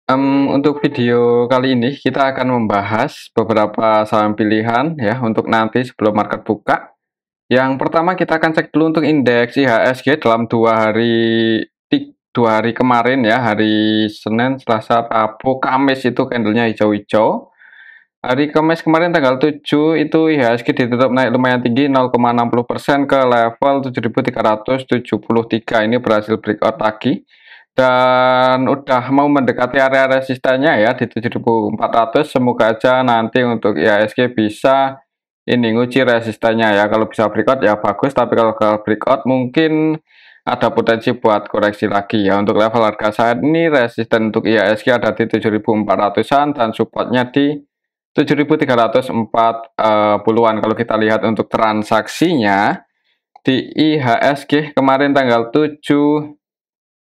Untuk video kali ini kita akan membahas beberapa saham pilihan ya untuk nanti sebelum market buka. Yang pertama kita akan cek dulu untuk indeks IHSG dalam 2 hari kemarin ya, hari Senin, Selasa, Rabu, Kamis itu candlenya hijau-hijau. Hari Kamis kemarin tanggal 7 itu IHSG ditutup naik lumayan tinggi 0,60% ke level 7.373. Ini berhasil breakout lagi dan udah mau mendekati area resistennya ya di 7.400. Semoga aja nanti untuk IHSG bisa ini nguji resistennya ya. Kalau bisa breakout ya bagus, tapi kalau gagal breakout mungkin ada potensi buat koreksi lagi ya. Untuk level harga saat ini resisten untuk IHSG ada di 7.400-an dan supportnya di 7.340-an. Kalau kita lihat untuk transaksinya di IHSG kemarin tanggal 7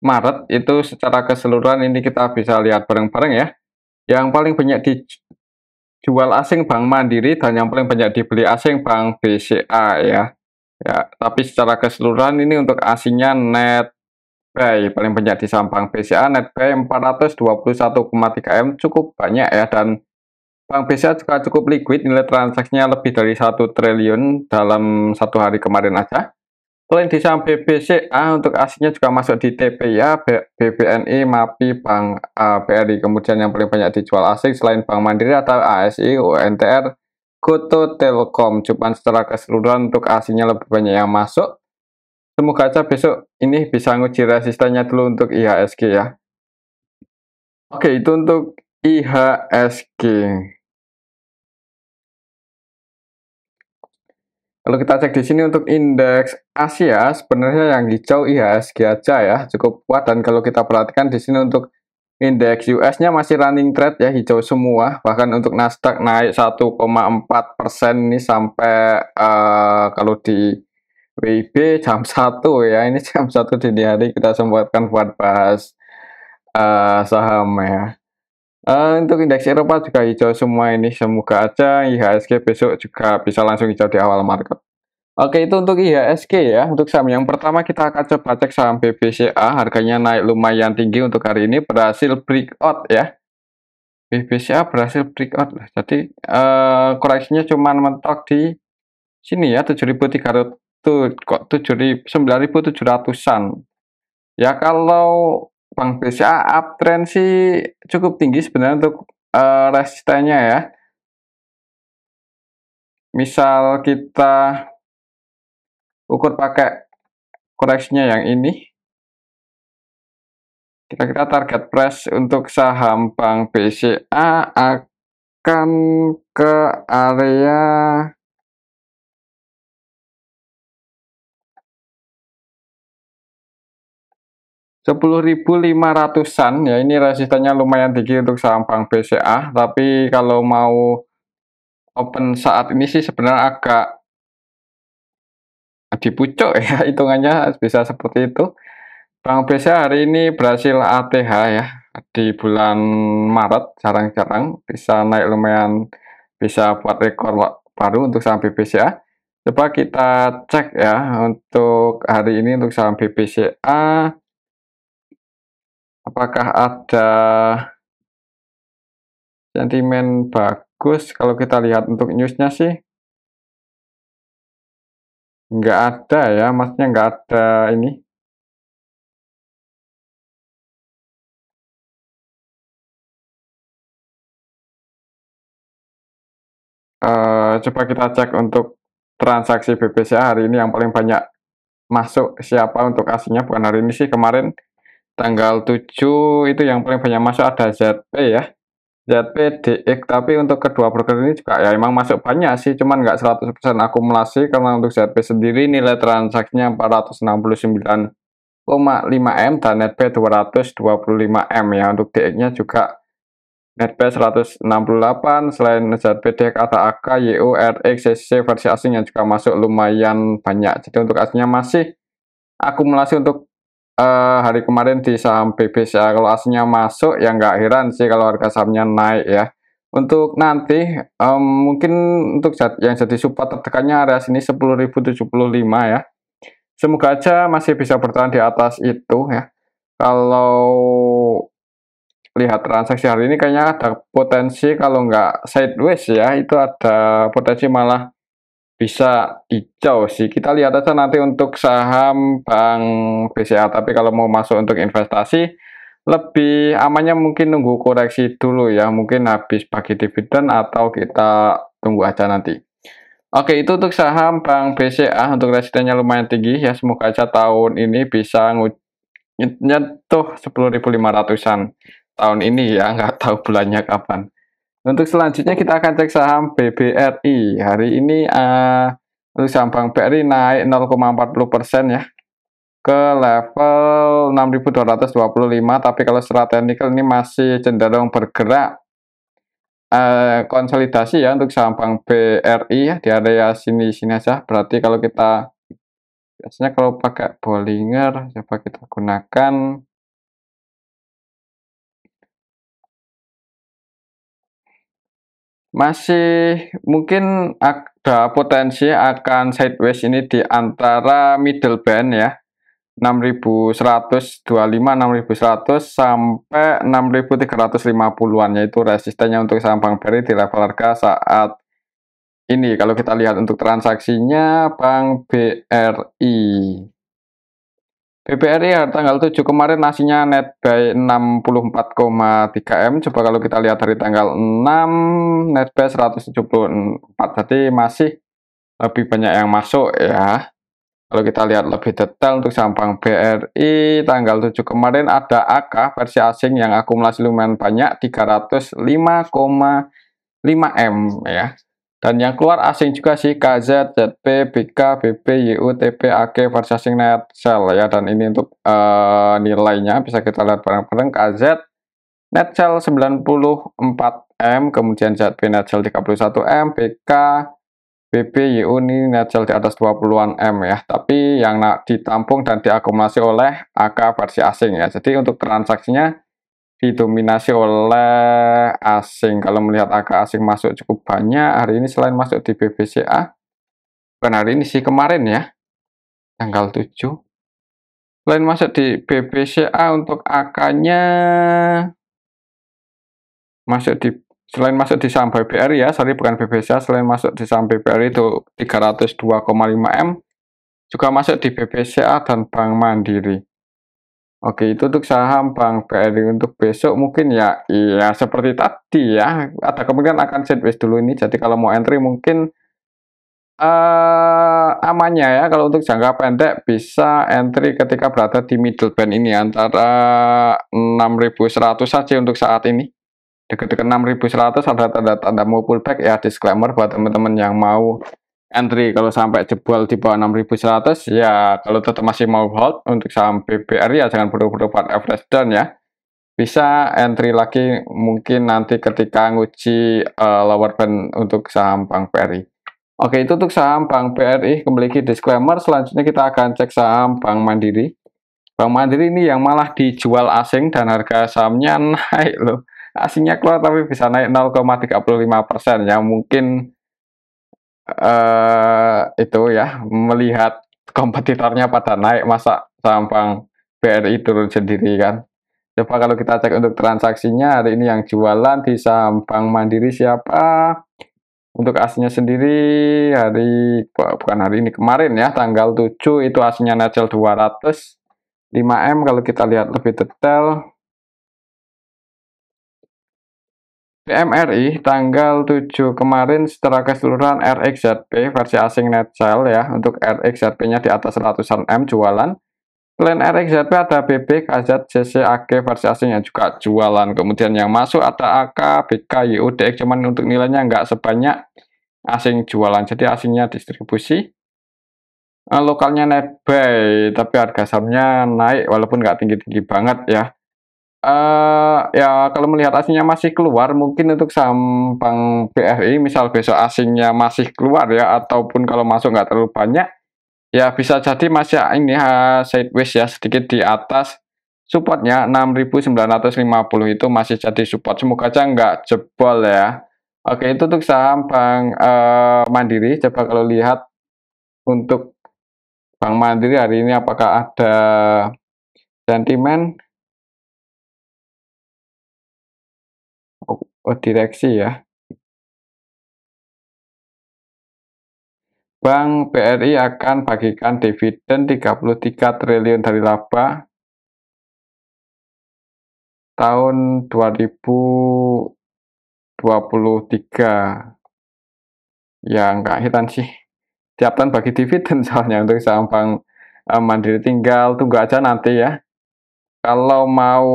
Maret itu secara keseluruhan ini kita bisa lihat bareng-bareng ya. Yang paling banyak dijual asing Bank Mandiri dan yang paling banyak dibeli asing Bank BCA ya. Ya, tapi secara keseluruhan ini untuk asingnya net buy paling banyak di saham Bank BCA, net buy 421,3 M, cukup banyak ya. Dan Bank BCA juga cukup liquid, nilai transaksinya lebih dari 1 triliun dalam 1 hari kemarin aja. Selain di saham BBCA, untuk asingnya juga masuk di TPA, BBNI, MAPI, Bank BRI. Kemudian yang paling banyak dijual asing selain Bank Mandiri atau ASI, UNTR, Goto, Telkom. Cuman secara keseluruhan untuk asingnya lebih banyak yang masuk. Semoga aja besok ini bisa nguji resistennya dulu untuk IHSG ya. Oke, itu untuk IHSG. Kalau kita cek di sini untuk indeks Asia, sebenarnya yang hijau IHSG aja ya, cukup kuat. Dan kalau kita perhatikan di sini untuk indeks US-nya masih running trade ya, hijau semua. Bahkan untuk Nasdaq naik 1,4% ini sampai kalau di WIB jam 1 ya, ini jam 1 dini hari kita sempatkan buat bahas saham ya. Untuk indeks Eropa juga hijau semua ini, semoga aja IHSG besok juga bisa langsung hijau di awal market. Oke, itu untuk IHSG ya. Untuk saham yang pertama kita akan coba cek saham BBCA, harganya naik lumayan tinggi untuk hari ini, berhasil breakout ya. BBCA berhasil breakout lah. Jadi koreksinya cuma mentok di sini ya, 7.300 kok 9.700-an. Ya kalau Bank BCA uptrend sih cukup tinggi sebenarnya untuk resistennya ya. Misal kita ukur pakai koreksinya yang ini, kira-kira target price untuk saham Bank BCA akan ke area 10.500-an ya. Ini resistennya lumayan tinggi untuk saham Bank BCA, tapi kalau mau open saat ini sih sebenarnya agak dipucuk ya, hitungannya bisa seperti itu. Bank BCA hari ini berhasil ATH ya, di bulan Maret jarang-jarang bisa naik lumayan, bisa buat rekor baru untuk saham BBCA. Coba kita cek ya untuk hari ini untuk saham BBCA, apakah ada sentimen bagus. Kalau kita lihat untuk newsnya sih nggak ada ya, maksudnya nggak ada ini. Coba kita cek untuk transaksi BBCA hari ini yang paling banyak masuk siapa untuk aslinya, bukan hari ini sih, kemarin tanggal 7 itu yang paling banyak masuk ada ZP ya, ZP, DX. Tapi untuk kedua broker ini juga ya emang masuk banyak sih, cuman nggak 100% akumulasi, karena untuk ZP sendiri nilai transaksinya 469,5 M dan net pay 225 M ya. Untuk DX-nya juga net pay 168. Selain ZPDX ada AK, YU, RX, CC versi asing yang juga masuk lumayan banyak. Jadi untuk aslinya masih akumulasi untuk hari kemarin di saham BBCA. Kalau aslinya masuk ya nggak heran sih kalau harga sahamnya naik ya. Untuk nanti mungkin untuk yang jadi support tertekannya area sini 10.075 ya. Semoga aja masih bisa bertahan di atas itu ya. Kalau lihat transaksi hari ini kayaknya ada potensi kalau nggak sideways ya, itu ada potensi malah bisa hijau sih. Kita lihat aja nanti untuk saham Bank BCA, tapi kalau mau masuk untuk investasi, lebih amannya mungkin nunggu koreksi dulu ya, mungkin habis bagi dividen atau kita tunggu aja nanti. Oke, itu untuk saham Bank BCA, untuk resistennya lumayan tinggi ya, semoga aja tahun ini bisa nyentuh 10.500-an tahun ini ya, nggak tahu bulannya kapan. Untuk selanjutnya kita akan cek saham BBRI. Hari ini untuk saham Bank BRI naik 0,40% ya ke level 6.225, tapi kalau secara teknikal ini masih cenderung bergerak konsolidasi ya untuk saham Bank BRI ya di area sini-sini aja. Berarti kalau kita biasanya kalau pakai Bollinger coba kita gunakan masih mungkin ada potensi akan sideways ini di antara middle band ya, 6.125, 6.100 sampai 6.350-an, yaitu resistennya untuk saham Bank BRI di level harga saat ini. Kalau kita lihat untuk transaksinya Bank BRI. BBRI tanggal 7 kemarin nasinya net buy 64,3 M. Coba kalau kita lihat dari tanggal 6 net buy 174. Jadi masih lebih banyak yang masuk ya. Kalau kita lihat lebih detail untuk saham Bank BRI tanggal 7 kemarin ada AK versi asing yang akumulasi lumayan banyak 305,5 M ya. Dan yang keluar asing juga sih KZ, ZP, BK, BB, YU, TP, AK versi asing net sell ya. Dan ini untuk nilainya bisa kita lihat bareng-bareng. KZ net sell 94 M, kemudian ZP net sell 31 M, BK, BB, YU ini net sell di atas 20-an M ya. Tapi yang ditampung dan diakumulasi oleh AK versi asing ya. Jadi untuk transaksinya didominasi oleh asing. Kalau melihat AK asing masuk cukup banyak hari ini, selain masuk di BBCA, bukan hari ini sih, kemarin ya, tanggal 7. Selain masuk di BBCA untuk AK-nya selain masuk di saham BBRI ya, sorry bukan BBCA, selain masuk di saham BBRI itu 302,5 M, juga masuk di BBCA dan Bank Mandiri. Oke, itu untuk saham Bank BRI. Untuk besok mungkin ya, iya seperti tadi ya, ada kemungkinan akan sideways dulu ini. Jadi kalau mau entry mungkin amannya ya, kalau untuk jangka pendek bisa entry ketika berada di middle band ini antara 6.100 saja untuk saat ini. Dekat-dekat 6.100 ada tanda-tanda mau pullback ya, disclaimer buat teman-teman yang mau entry. Kalau sampai jebol di bawah 6.100 ya, kalau tetap masih mau hold untuk saham BBRI ya jangan buru-buru buat average down ya. Bisa entry lagi mungkin nanti ketika nguji lower band untuk saham Bank BRI. Oke, itu untuk saham Bank BRI. Kembali ke disclaimer, selanjutnya kita akan cek saham Bank Mandiri. Bank Mandiri ini yang malah dijual asing dan harga sahamnya naik loh. Asingnya keluar tapi bisa naik 0,35% ya. Mungkin itu ya, melihat kompetitornya pada naik, masa saham Bank BRI turun sendiri kan. Coba kalau kita cek untuk transaksinya hari ini yang jualan di saham Bank Mandiri siapa? Untuk aslinya sendiri bukan hari ini, kemarin ya, tanggal 7 itu aslinya net sell 205 M. Kalau kita lihat lebih detail, BMRI tanggal 7 kemarin setelah keseluruhan RXZP versi asing net sell ya. Untuk RXZP-nya di atas ratusan M jualan. Selain RXZP ada BB, KZ, CC, AK versi asing yang juga jualan. Kemudian yang masuk ada AK, BK, YU, DX, cuman untuk nilainya nggak sebanyak asing jualan. Jadi asingnya distribusi, lokalnya net buy, tapi harga sahamnya naik walaupun nggak tinggi-tinggi banget ya. Ya kalau melihat asingnya masih keluar, mungkin untuk saham Bank BRI misal besok asingnya masih keluar ya, ataupun kalau masuk nggak terlalu banyak ya, bisa jadi masih ini sideways ya, sedikit di atas supportnya 6.950 itu masih jadi support, semoga aja nggak jebol ya. Oke, itu untuk saham Bank Mandiri. Coba kalau lihat untuk Bank Mandiri hari ini apakah ada sentimen. Oh, direksi ya. Bank BRI akan bagikan dividen 33 triliun dari laba tahun 2023. Ya nggak hitam sih. Tiap tahun bagi dividen soalnya untuk saham Bank Mandiri, tinggal tunggu aja nanti ya. Kalau mau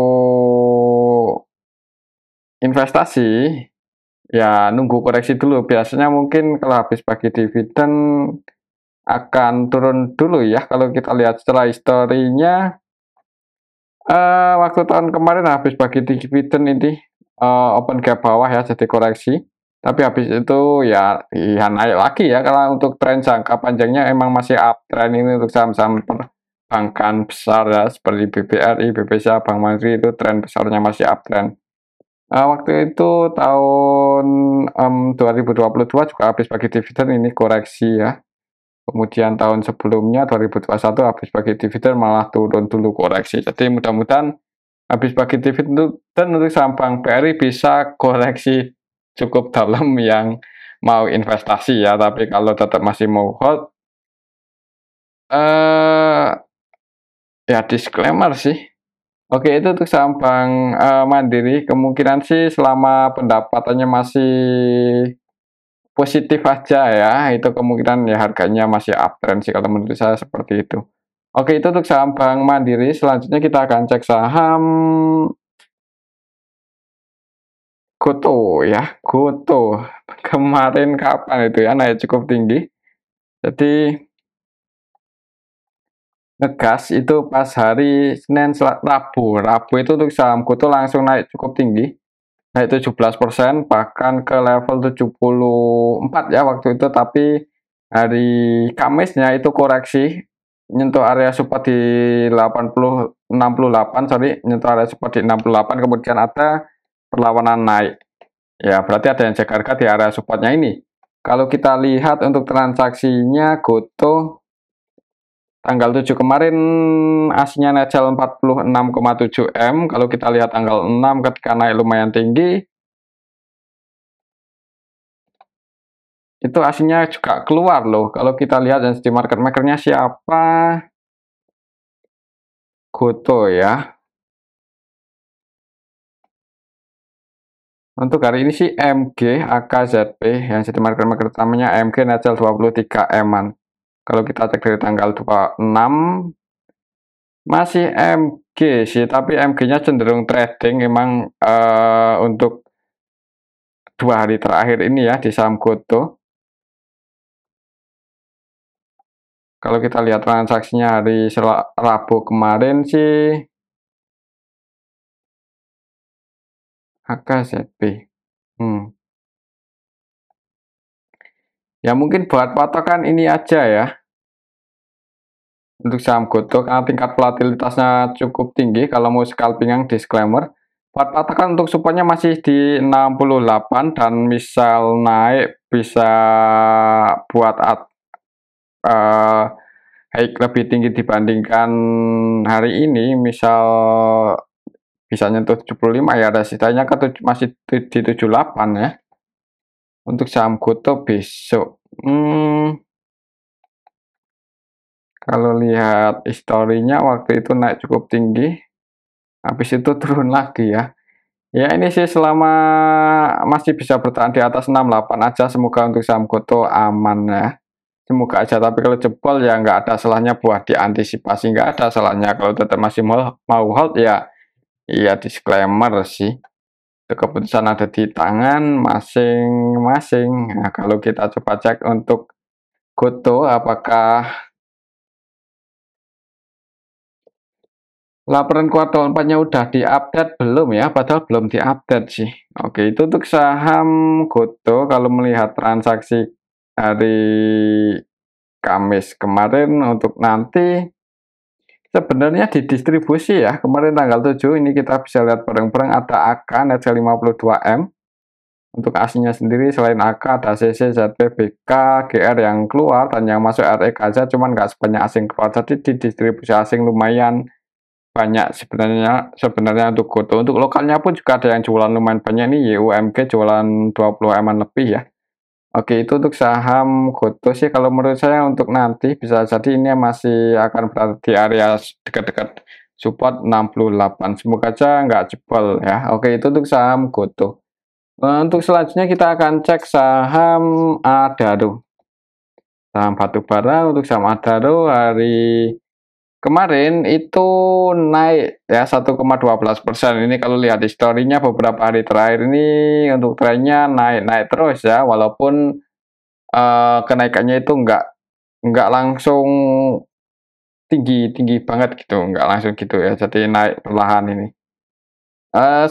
investasi, ya nunggu koreksi dulu. Biasanya mungkin kalau habis bagi dividen akan turun dulu ya. Kalau kita lihat setelah historinya, waktu tahun kemarin habis bagi dividen ini open gap bawah ya, jadi koreksi. Tapi habis itu ya, ya naik lagi ya. Kalau untuk tren jangka panjangnya emang masih uptrend ini untuk saham-saham perbankan besar ya, seperti BBRI, BPSA, Bank Mandiri, itu tren besarnya masih uptrend. Waktu itu tahun 2022 juga habis bagi dividen ini koreksi ya. Kemudian tahun sebelumnya 2021 habis bagi dividen malah turun dulu koreksi. Jadi mudah-mudahan habis bagi dividen untuk saham Bank BRI bisa koreksi cukup dalam yang mau investasi ya. Tapi kalau tetap masih mau hold, ya disclaimer sih. Oke, itu untuk saham Bank Mandiri, kemungkinan sih selama pendapatannya masih positif aja ya, itu kemungkinan ya harganya masih uptrend sih kalau menurut saya seperti itu. Oke, itu untuk saham Bank Mandiri. Selanjutnya kita akan cek saham Goto ya, Goto. Kemarin kapan itu ya naik cukup tinggi. Jadi ngegas itu pas hari Senin, Rabu. Rabu itu untuk saham Goto langsung naik cukup tinggi. Naik 17%, bahkan ke level 74 ya waktu itu, tapi hari Kamisnya itu koreksi nyentuh area support di 68, sorry, nyentuh area support di 68, kemudian ada perlawanan naik. Ya, berarti ada yang jaga harga di area supportnya ini. Kalau kita lihat untuk transaksinya Goto tanggal 7 kemarin aslinya netzel 46,7 M. Kalau kita lihat tanggal 6 ketika naik lumayan tinggi, itu aslinya juga keluar loh. Kalau kita lihat dan di market makernya siapa, Goto ya. Untuk hari ini sih MG AKZP yang jadi market maker utamanya MG netzel 23 M-an. Kalau kita cek dari tanggal 26 masih MG sih, tapi MG-nya cenderung trading emang untuk 2 hari terakhir ini ya di saham Goto. Kalau kita lihat transaksinya hari Rabu kemarin sih AKZP. Ya mungkin buat patokan ini aja ya. Untuk saham Goto karena tingkat volatilitasnya cukup tinggi. Kalau mau scalping yang disclaimer. Buat patokan untuk supportnya masih di 68 dan misal naik bisa buat high lebih tinggi dibandingkan hari ini. Misal bisa nyentuh 75 ya, ada sisanya masih di 78 ya. Untuk saham Goto besok. Kalau lihat historinya waktu itu naik cukup tinggi, habis itu turun lagi ya. Ya ini sih selama masih bisa bertahan di atas 68 aja, semoga untuk saham Goto aman ya. Semoga aja, tapi kalau jebol ya nggak ada salahnya buat diantisipasi, nggak ada salahnya kalau tetap masih mau hold ya. Iya disclaimer sih. Keputusan ada di tangan masing-masing. Nah, kalau kita coba cek untuk Goto apakah laporan kuartal 4-nya udah diupdate belum ya? Padahal belum diupdate sih. Oke, itu untuk saham Goto kalau melihat transaksi hari Kamis kemarin untuk nanti sebenarnya didistribusi ya. Kemarin tanggal 7 ini kita bisa lihat bareng-bareng ada AK netzel 52M. Untuk aslinya sendiri selain AK ada CC, ZP, BK, GR yang keluar dan yang masuk REKZ cuman nggak sebanyak asing keluar. Jadi di distribusi asing lumayan banyak sebenarnya untuk Goto. Untuk lokalnya pun juga ada yang jualan lumayan banyak nih, YUMG jualan 20 M-an lebih ya. Oke, itu untuk saham Goto sih kalau menurut saya untuk nanti bisa jadi ini masih akan berada di area dekat-dekat support 68. Semoga aja nggak jebol ya. Oke, itu untuk saham Goto. Untuk selanjutnya kita akan cek saham Adaro. Saham batubara untuk saham Adaro hari kemarin itu naik ya 1,12%. Ini kalau lihat historinya beberapa hari terakhir ini untuk trennya naik-naik terus ya, walaupun kenaikannya itu nggak langsung tinggi banget gitu, nggak langsung gitu ya, jadi naik perlahan ini.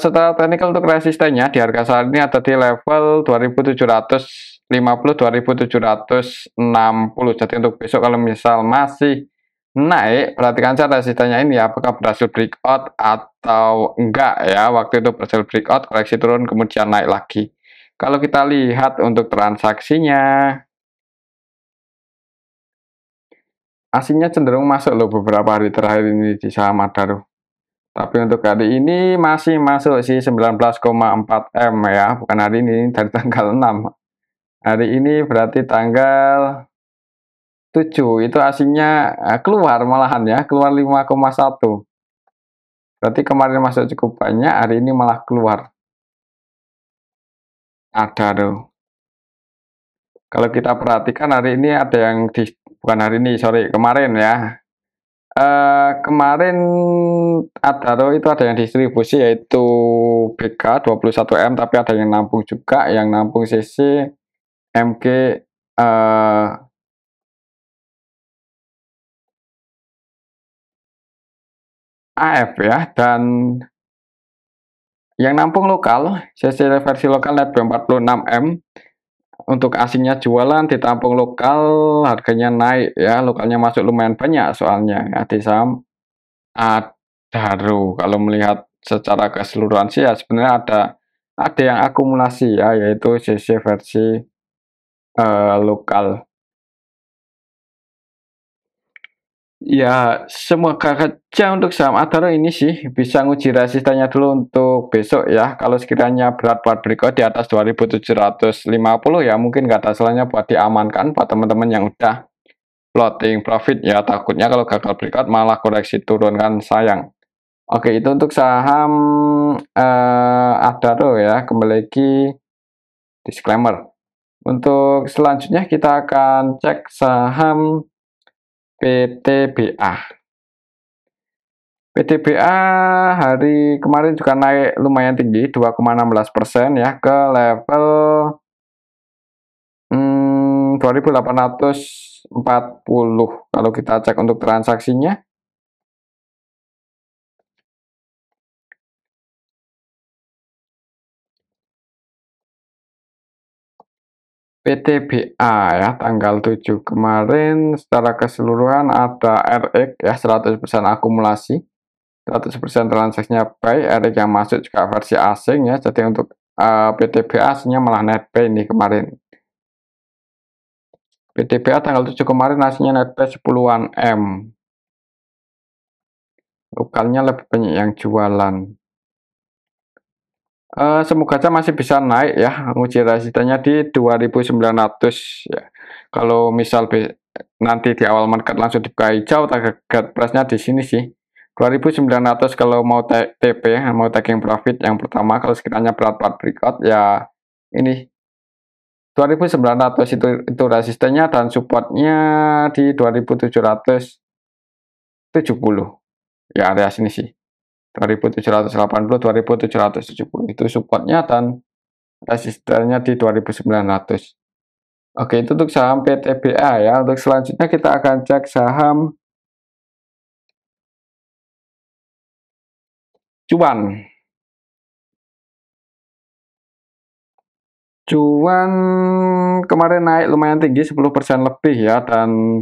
Setelah teknikal untuk resistennya di harga saat ini ada di level 2750, 2760. Jadi untuk besok kalau misal masih naik, perhatikan saja resistennya ini apakah berhasil breakout atau enggak ya. Waktu itu berhasil breakout, koreksi turun kemudian naik lagi. Kalau kita lihat untuk transaksinya, aslinya cenderung masuk loh beberapa hari terakhir ini di saham Adaro. Tapi untuk hari ini masih masuk sih 19,4 M ya, bukan hari ini, dari tanggal 6. Hari ini berarti tanggal 7, itu aslinya keluar malahan ya, keluar 5,1. Berarti kemarin masuk cukup banyak, hari ini malah keluar. Adaro. Kalau kita perhatikan hari ini ada yang bukan hari ini, sorry, kemarin ya. Kemarin Adaro itu ada yang distribusi yaitu BK 21 M, tapi ada yang nampung juga, yang nampung CC, MG, AF ya, dan yang nampung lokal, CC versi lokal net 46 M. Untuk asingnya jualan ditampung lokal, harganya naik ya, lokalnya masuk lumayan banyak soalnya ya di saham Adaro. Kalau melihat secara keseluruhan sih ya sebenarnya ada yang akumulasi ya, yaitu CC versi lokal. Ya, semoga saja untuk saham Adaro ini sih bisa nguji resistennya dulu untuk besok ya. Kalau sekiranya berat buat breakout di atas 2750 ya mungkin nggak ada salahnya buat diamankan buat teman-teman yang udah floating profit ya. Takutnya kalau gagal breakout malah koreksi turun kan sayang. Oke, itu untuk saham Adaro ya. Kembali lagi disclaimer. Untuk selanjutnya kita akan cek saham PTBA. PTBA hari kemarin juga naik lumayan tinggi 2,16% ya ke level 2840. Kalau kita cek untuk transaksinya, PTBA ya tanggal 7 kemarin secara keseluruhan ada RX ya 100% akumulasi, 100% transaksinya buy, RX yang masuk juga versi asing ya. Jadi untuk PTBA aslinya malah net buy ini kemarin. PTBA tanggal 7 kemarin aslinya net buy 10-an M. Lokalnya lebih banyak yang jualan. Semoga aja masih bisa naik ya, uji resistennya di 2900 ya. Kalau misal nanti di awal market langsung dibuka hijau, target price-nya di sini sih 2900 kalau mau TP, mau taking profit yang pertama. Kalau sekiranya berat breakout ya ini 2900 itu resistennya, dan supportnya di 2770 ya, area sini sih 2780, 2770 itu supportnya, dan resistennya di 2900. Oke, itu untuk saham PTBA ya. Untuk selanjutnya kita akan cek saham Cuan. Cuan kemarin naik lumayan tinggi 10% lebih ya, dan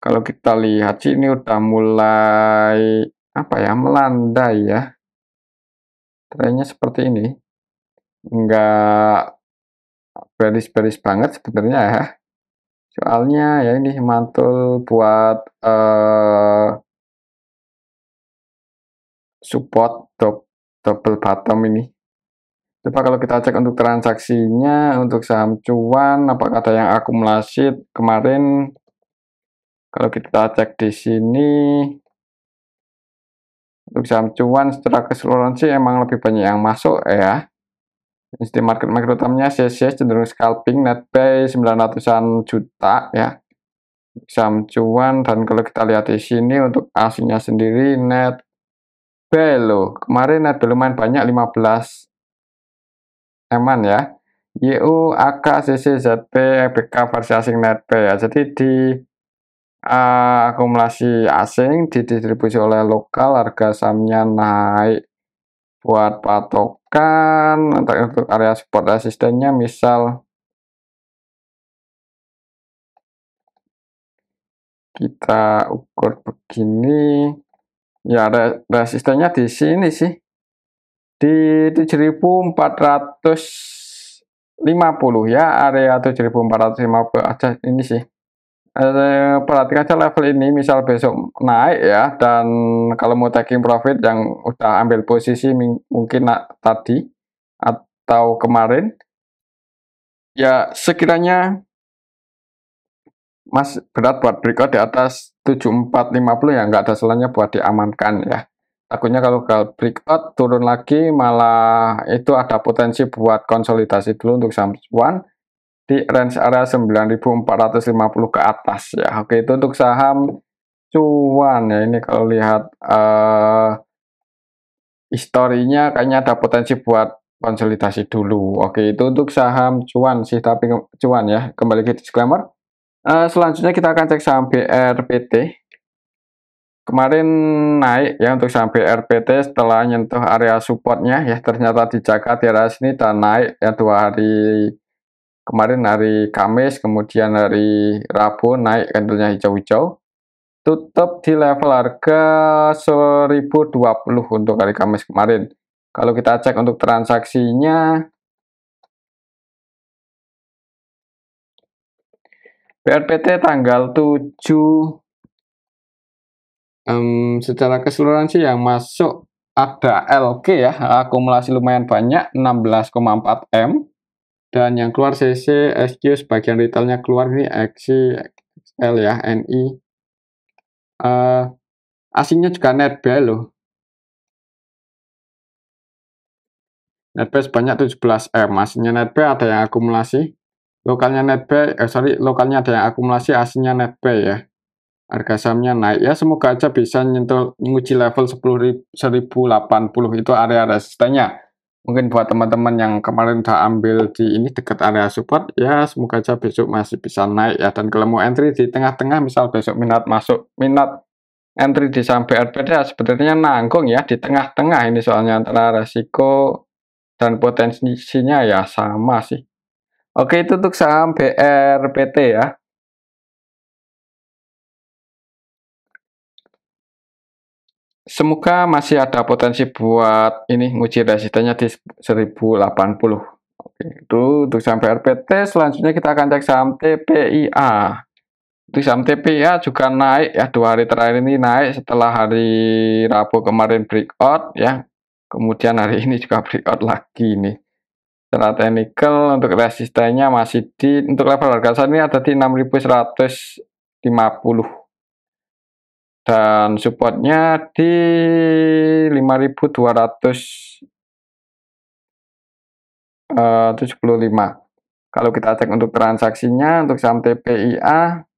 kalau kita lihat sih ini udah mulai apa ya, melandai ya. Trennya seperti ini. Enggak bearish banget sebenarnya ya. Soalnya ya ini mantul buat support double bottom ini. Coba kalau kita cek untuk transaksinya, untuk saham cuan, apakah ada yang akumulasi kemarin? Kalau kita cek di sini, untuk saham cuan secara keseluruhan sih emang lebih banyak yang masuk ya. Di market utamanya CC cenderung scalping, net buy 900-an juta ya. Saham cuan, dan kalau kita lihat di sini untuk aslinya sendiri net buy loh. Kemarin net buy lumayan banyak 15 eman ya. YU, AK, CC, ZP, BK versi asing net buy ya. Jadi di akumulasi asing didistribusi oleh lokal, harga sahamnya naik buat patokan untuk area support resistennya. Misal kita ukur begini ya, resistennya di sini sih di 7450 ya, area 7450 aja ini sih. Perhatikan aja level ini, misal besok naik ya, dan kalau mau taking profit yang udah ambil posisi mungkin tadi atau kemarin ya, sekiranya Mas berat buat breakout di atas 7450 ya, nggak ada salahnya buat diamankan ya. Takutnya kalau breakout turun lagi malah itu ada potensi buat konsolidasi dulu untuk saham cuan di range area 9450 ke atas ya. Oke, itu untuk saham cuan ya. Ini kalau lihat historinya kayaknya ada potensi buat konsolidasi dulu. Oke, itu untuk saham cuan sih, tapi cuan ya. Kembali ke disclaimer. Selanjutnya kita akan cek saham BRPT. Kemarin naik ya untuk saham BRPT setelah nyentuh area supportnya ya, ternyata dijaga di area sini dan naik ya 2 hari kemarin, hari Kamis, kemudian hari Rabu naik candlenya hijau-hijau. Tutup di level harga 1020 untuk hari Kamis kemarin. Kalau kita cek untuk transaksinya, BRPT tanggal 7 secara keseluruhan sih yang masuk ada LG ya, akumulasi lumayan banyak 16,4 M, dan yang keluar CC, SQ, sebagian retailnya keluar ini XC, XL ya, NI. Asingnya juga net buy loh, net buy sebanyak 17 M. Asingnya net buy, ada yang akumulasi, lokalnya net buy, lokalnya ada yang akumulasi, asingnya net buy ya. Harga sahamnya naik ya, semoga aja bisa nyentuh nguji level 10.080 itu area resistennya. Mungkin buat teman-teman yang kemarin udah ambil di ini dekat area support ya, semoga aja besok masih bisa naik ya. Dan kalau mau entry di tengah-tengah, misal besok minat entry di saham BRPT ya, sebenarnya nanggung ya di tengah-tengah ini, soalnya antara resiko dan potensinya ya sama sih. Oke, itu untuk saham BRPT ya. Semoga masih ada potensi buat ini nguji resistennya di 1080. Oke, itu untuk saham BRPT. Selanjutnya kita akan cek saham TPIA. Untuk saham TPIA juga naik ya, 2 hari terakhir ini naik setelah hari Rabu kemarin breakout ya. Kemudian hari ini juga breakout lagi nih. Secara teknikal untuk resistennya masih untuk level harga saat ini ada di 6150. Dan supportnya di 5275. Kalau kita cek untuk transaksinya untuk saham TPIA,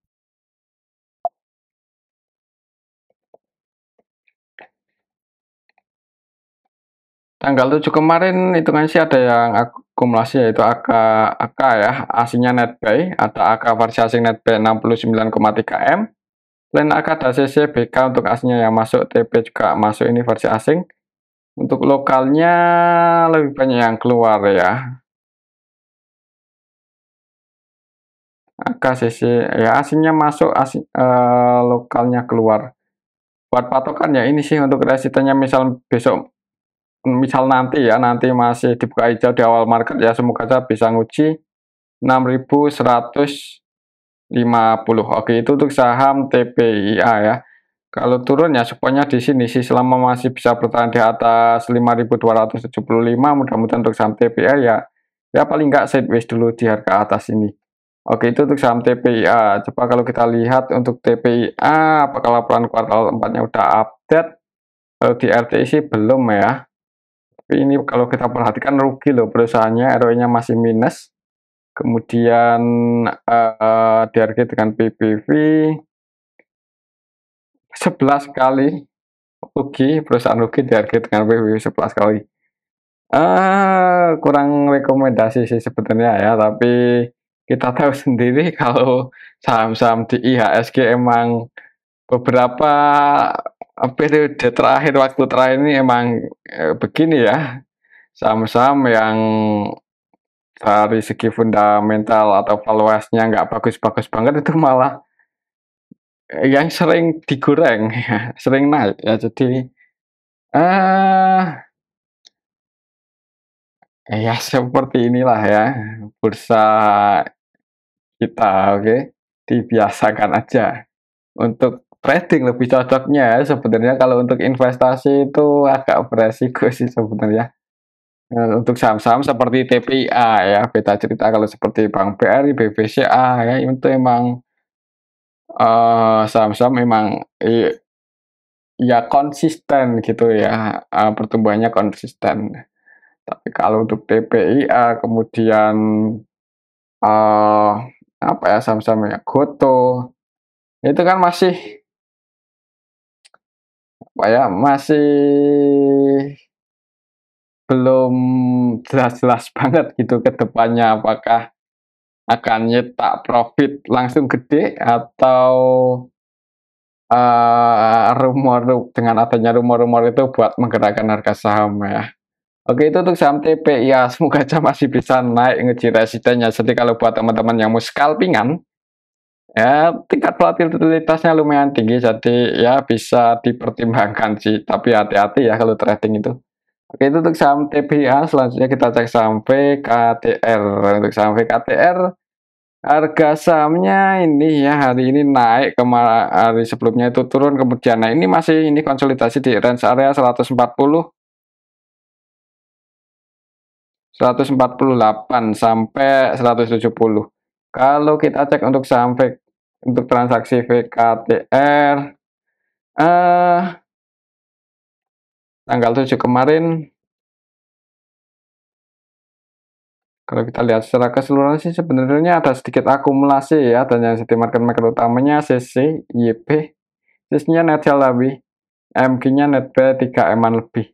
tanggal 7 kemarin hitungannya sih ada yang akumulasi, yaitu AK ya, aslinya net buy, ada AK versi asing net buy 69,3 M. Selain AK ada CC, BK untuk aslinya yang masuk, TP juga masuk, ini versi asing. Untuk lokalnya lebih banyak yang keluar ya. AK, CC ya, asingnya masuk, lokalnya keluar. Buat patokan ya ini sih untuk resistennya, misal besok, misal nanti ya, nanti masih dibuka hijau di awal market ya, semoga saja bisa nguji 6150. Oke, itu untuk saham TPIA ya. Kalau turun ya supportnya di sini sih, selama masih bisa bertahan di atas 5.275, mudah-mudahan untuk saham TPA ya paling nggak sideways dulu di harga atas ini. Oke, itu untuk saham TPIA. Coba kalau kita lihat untuk TPIA, apakah laporan kuartal 4-nya udah update? Kalau di RTI sih belum ya. Tapi ini kalau kita perhatikan rugi loh perusahaannya, ROE-nya masih minus. Kemudian DRG dengan PBV 11 kali rugi, perusahaan rugi DRG dengan PBV 11 kali. Kurang rekomendasi sih sebenarnya ya, tapi kita tahu sendiri kalau saham-saham di IHSG emang beberapa periode terakhir, waktu terakhir ini emang begini ya, saham-saham yang dari segi fundamental atau valuasinya nggak bagus-bagus banget itu malah yang sering digoreng ya, sering naik ya. Jadi eh ya seperti inilah ya bursa kita, oke. Dibiasakan aja. Untuk trading lebih cocoknya ya sebenarnya, kalau untuk investasi itu agak beresiko sih sebenarnya. Untuk saham-saham seperti TPIA ya beda cerita, kalau seperti Bank BRI, BBCA ya itu emang saham-saham memang ya konsisten gitu ya, pertumbuhannya konsisten. Tapi kalau untuk TPIA kemudian apa ya, saham-saham ya Goto itu kan masih apa ya, masih belum jelas-jelas banget gitu ke depannya, apakah akan nyetak profit langsung gede atau rumor dengan adanya rumor-rumor itu buat menggerakkan harga saham ya. Oke, itu untuk saham TP ya, semoga aja masih bisa naik ngeji resistennya. Jadi kalau buat teman-teman yang mau scalpingan ya tingkat volatilitasnya lumayan tinggi, jadi ya bisa dipertimbangkan sih, tapi hati-hati ya kalau trading itu. Oke, itu untuk saham TPA. Selanjutnya kita cek saham VKTR. Untuk saham VKTR, harga sahamnya ini ya hari ini naik, hari sebelumnya itu turun, kemudian nah ini masih ini konsolidasi di range area 148 sampai 170. Kalau kita cek untuk saham untuk transaksi VKTR tanggal 7 kemarin, kalau kita lihat secara keseluruhan sih sebenarnya ada sedikit akumulasi ya, dan yang jadi market utamanya CC, YP, CC-nya net sell lebih, MG-nya net buy 3 M-an lebih.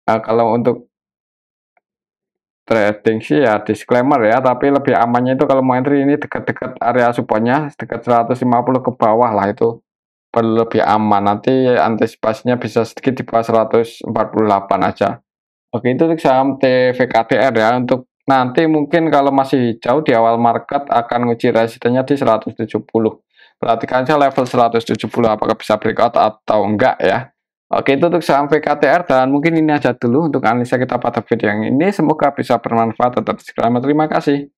Kalau untuk trading sih ya disclaimer ya, tapi lebih amannya itu kalau mau entry ini dekat-dekat area supportnya, dekat 150 ke bawah lah, itu perlu lebih aman. Nanti antisipasinya bisa sedikit di bawah 148 aja. Oke, itu untuk saham TVKTR ya. Untuk nanti mungkin kalau masih jauh di awal market akan nguji resistennya di 170. Perhatikan saja level 170 apakah bisa breakout atau enggak ya. Oke, itu untuk saham VKTR, dan mungkin ini aja dulu untuk analisa kita pada video yang ini. Semoga bisa bermanfaat. Tetap disclaimer. Terima kasih.